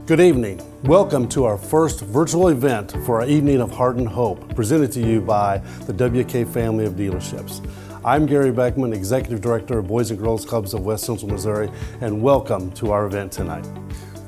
Good evening. Welcome to our first virtual event for our Evening of Heart and Hope, presented to you by the WK family of dealerships. I'm Gary Beckman, Executive Director of Boys and Girls Clubs of West Central Missouri, and welcome to our event tonight.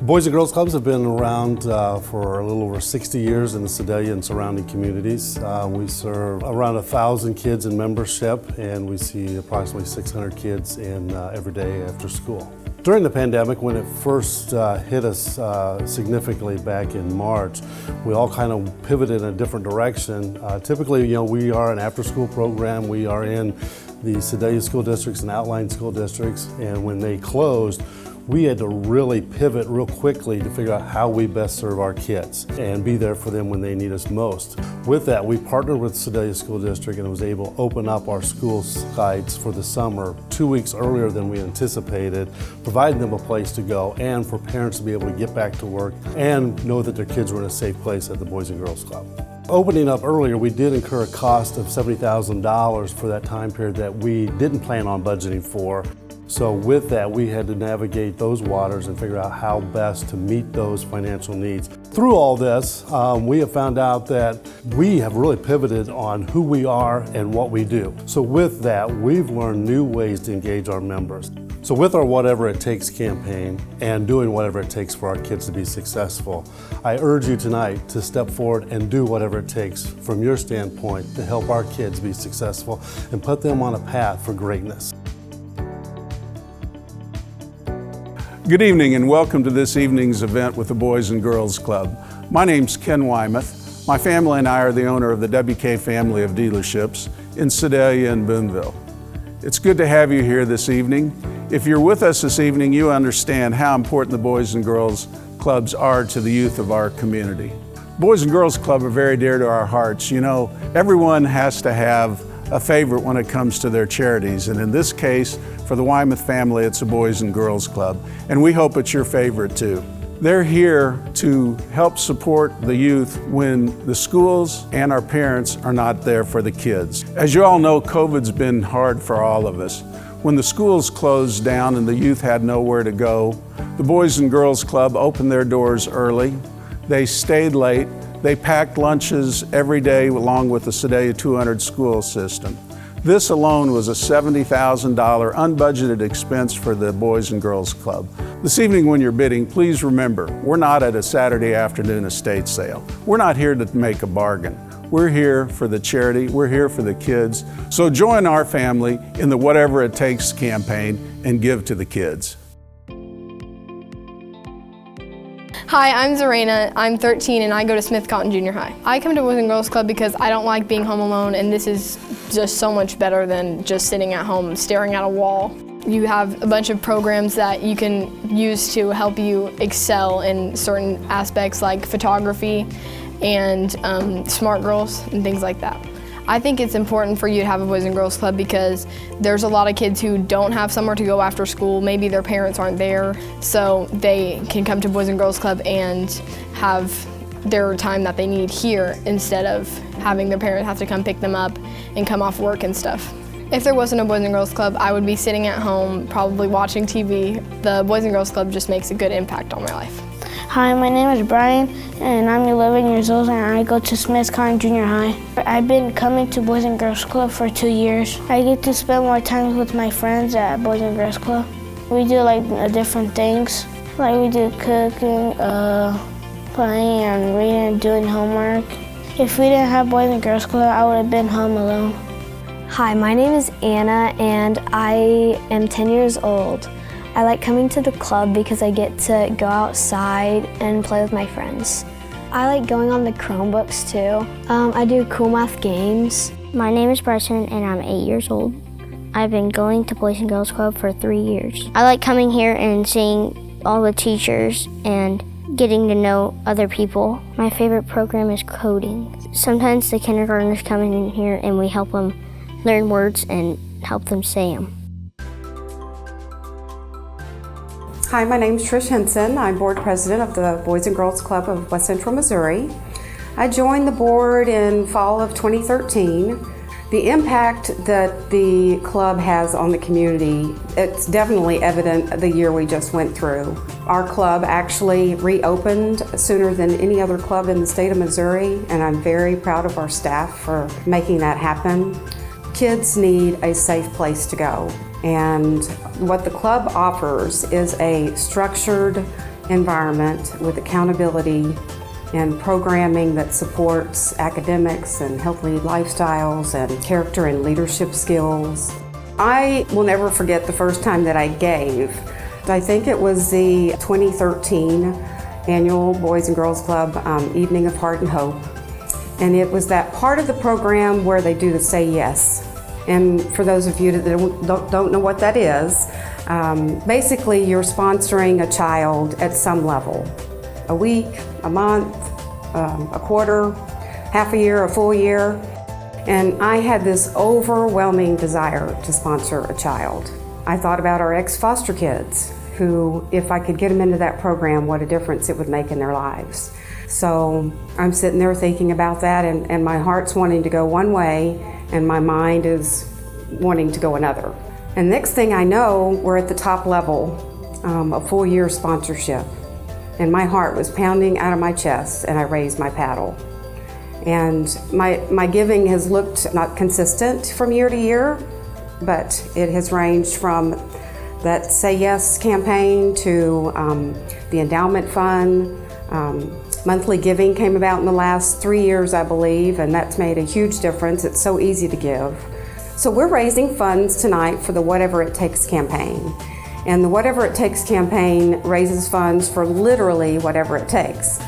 Boys and Girls Clubs have been around for a little over 60 years in the Sedalia and surrounding communities. We serve around 1,000 kids in membership, and we see approximately 600 kids in every day after school. During the pandemic, when it first hit us significantly back in March, we all kind of pivoted in a different direction. Typically, we are an after-school program. We are in the Sedalia school districts and outlying school districts, and when they closed, we had to really pivot real quickly to figure out how we best serve our kids and be there for them when they need us most. With that, we partnered with Sedalia School District and was able to open up our school sites for the summer 2 weeks earlier than we anticipated, providing them a place to go and for parents to be able to get back to work and know that their kids were in a safe place at the Boys and Girls Club. Opening up earlier, we did incur a cost of $70,000 for that time period that we didn't plan on budgeting for. So with that, we had to navigate those waters and figure out how best to meet those financial needs. Through all this, we have found out that we have really pivoted on who we are and what we do. So with that, we've learned new ways to engage our members. So with our Whatever It Takes campaign and doing whatever it takes for our kids to be successful, I urge you tonight to step forward and do whatever it takes from your standpoint to help our kids be successful and put them on a path for greatness. Good evening and welcome to this evening's event with the Boys and Girls Club. My name's Ken Wymuth. My family and I are the owner of the WK family of dealerships in Sedalia and Boonville. It's good to have you here this evening. If you're with us this evening, you understand how important the Boys and Girls Clubs are to the youth of our community. Boys and Girls Club are very dear to our hearts. You know, everyone has to have a favorite when it comes to their charities, and in this case, for the Wymuth family, it's a Boys and Girls Club, and we hope it's your favorite too. They're here to help support the youth when the schools and our parents are not there for the kids. As you all know, COVID's been hard for all of us. When the schools closed down and the youth had nowhere to go, the Boys and Girls Club opened their doors early. They stayed late. They packed lunches every day along with the Sedalia 200 school system. This alone was a $70,000 unbudgeted expense for the Boys and Girls Club. This evening when you're bidding, please remember, we're not at a Saturday afternoon estate sale. We're not here to make a bargain. We're here for the charity, we're here for the kids. So join our family in the Whatever It Takes campaign and give to the kids. Hi, I'm Zarena. I'm 13 and I go to Smith Cotton Junior High. I come to Boys and Girls Club because I don't like being home alone, and this is just so much better than just sitting at home staring at a wall. You have a bunch of programs that you can use to help you excel in certain aspects like photography and smart girls and things like that. I think it's important for you to have a Boys and Girls Club because there's a lot of kids who don't have somewhere to go after school. Maybe their parents aren't there, so they can come to Boys and Girls Club and have their time that they need here instead of having their parents have to come pick them up and come off work and stuff. If there wasn't a Boys and Girls Club, I would be sitting at home, probably watching TV. The Boys and Girls Club just makes a good impact on my life. Hi, my name is Brian, and I'm 11 years old, and I go to Smith Cotton Junior High. I've been coming to Boys and Girls Club for 2 years. I get to spend more time with my friends at Boys and Girls Club. We do different things, like we do cooking, playing and reading and doing homework. If we didn't have Boys and Girls Club, I would have been home alone. Hi, my name is Anna, and I am 10 years old. I like coming to the club because I get to go outside and play with my friends. I like going on the Chromebooks too. I do cool math games. My name is Bryson and I'm 8 years old. I've been going to Boys and Girls Club for 3 years. I like coming here and seeing all the teachers and getting to know other people. My favorite program is coding. Sometimes the kindergartners come in here and we help them learn words and help them say them. Hi, my name is Trish Henson. I'm board president of the Boys and Girls Club of West Central Missouri. I joined the board in fall of 2013. The impact that the club has on the community, it's definitely evident the year we just went through. Our club actually reopened sooner than any other club in the state of Missouri, and I'm very proud of our staff for making that happen. Kids need a safe place to go, and what the club offers is a structured environment with accountability and programming that supports academics and healthy lifestyles and character and leadership skills. I will never forget the first time that I gave. I think it was the 2013 annual Boys and Girls Club Evening of Heart and Hope. And it was that part of the program where they do the Say Yes. And for those of you that don't know what that is, basically you're sponsoring a child at some level. A week, a month, a quarter, half a year, a full year. And I had this overwhelming desire to sponsor a child. I thought about our ex-foster kids who, if I could get them into that program, what a difference it would make in their lives. So I'm sitting there thinking about that, and my heart's wanting to go one way and my mind is wanting to go another. And next thing I know, we're at the top level, a full year sponsorship. And my heart was pounding out of my chest, and I raised my paddle. And my giving has looked not consistent from year to year, but it has ranged from that Say Yes campaign to the endowment fund. Monthly giving came about in the last 3 years, I believe, and that's made a huge difference. It's so easy to give. So we're raising funds tonight for the Whatever It Takes campaign. And the Whatever It Takes campaign raises funds for literally whatever it takes.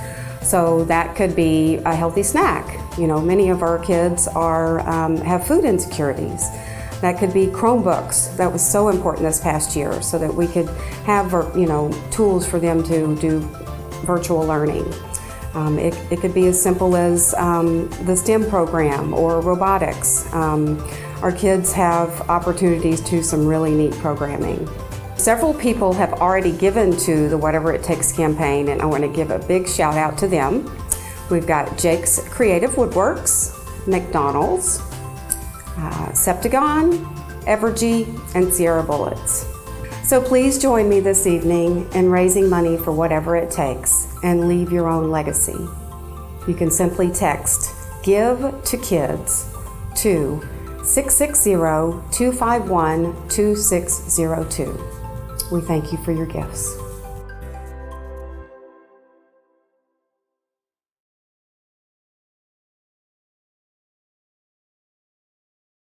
So that could be a healthy snack. You know, many of our kids have food insecurities. That could be Chromebooks. That was so important this past year, so that we could have, tools for them to do virtual learning. It could be as simple as the STEM program or robotics. Our kids have opportunities to some really neat programming. Several people have already given to the Whatever It Takes campaign, and I want to give a big shout out to them. We've got Jake's Creative Woodworks, McDonald's, Septagon, Evergy, and Sierra Bullets. So please join me this evening in raising money for Whatever It Takes and leave your own legacy. You can simply text Give to Kids to 660-251-2602. We thank you for your gifts.